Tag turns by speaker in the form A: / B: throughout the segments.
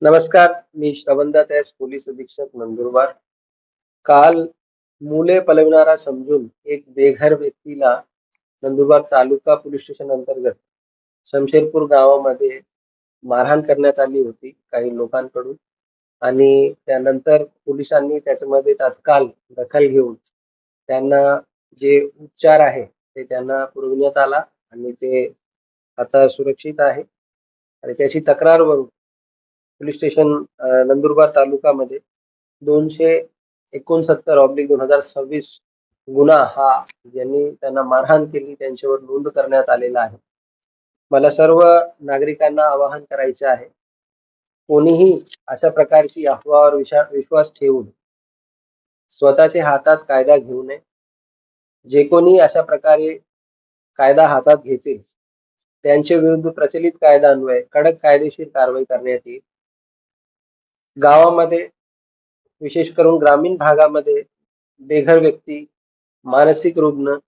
A: नमस्कार, मी Shravan Das S, police अधीक्षक नंदुरबार. काल मुले पळविणारा समजून एक बेघर व्यक्तीला नंदुरबार तालुका पोलीस स्टेशन अंतर्गत शमशेरपूर गावामध्ये मारहाण करण्यात आली होती काही लोकांकडून आणि त्यानंतर पोलिसांनी त्याच्यामध्ये तात्काळ दखल घेऊन त्यांना जे उपचार आहे ते त्यांना पुरविण्यात आला आणि ते आता सुरक्षित आहे आणि त्याची तक्रार पोलीस स्टेशन नंदुरबार तालुक्यामध्ये 269/2026 गुन्हा हा ज्यांनी त्यांना मारहाण केली त्यांच्यावर नोंद करण्यात आलेला आहे. मला सर्व नागरिकांना आवाहन करायचे आहे, कोणीही अशा प्रकारची अफवावर विश्वास ठेवून स्वतःच्या हातात कायदा घेऊ नये. जे कोणी अशा प्रकारे कायदा हातात घेतील त्यांच्या विरुद्ध प्रचलित कायद्यान्वये कडक कायदेशीर कारवाई करण्यात येईल. गावामध्ये विशेष करून ग्रामीण भागामध्ये बेघर व्यक्ती, मानसिक रुग्ण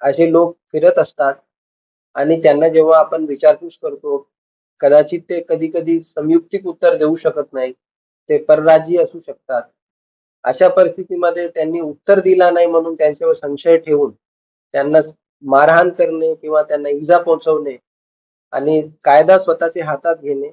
A: असे लोक फिरत असतात आणि त्यांना जेव्हा आपण विचारपूस करतो, कदाचित ते कधी-कधी संयुक्तिक उत्तर देऊ शकत नाही. ते परराज्यीय असू शकतात. अशा परिस्थितीमध्ये त्यांनी उत्तर दिला नाही म्हणून त्यांच्यावर संशय ठेवून त्यांना मारहाण करणे किंवा त्यांना इजा पोहोचवणे आणि कायदा स्वतःच्या हातात घेणे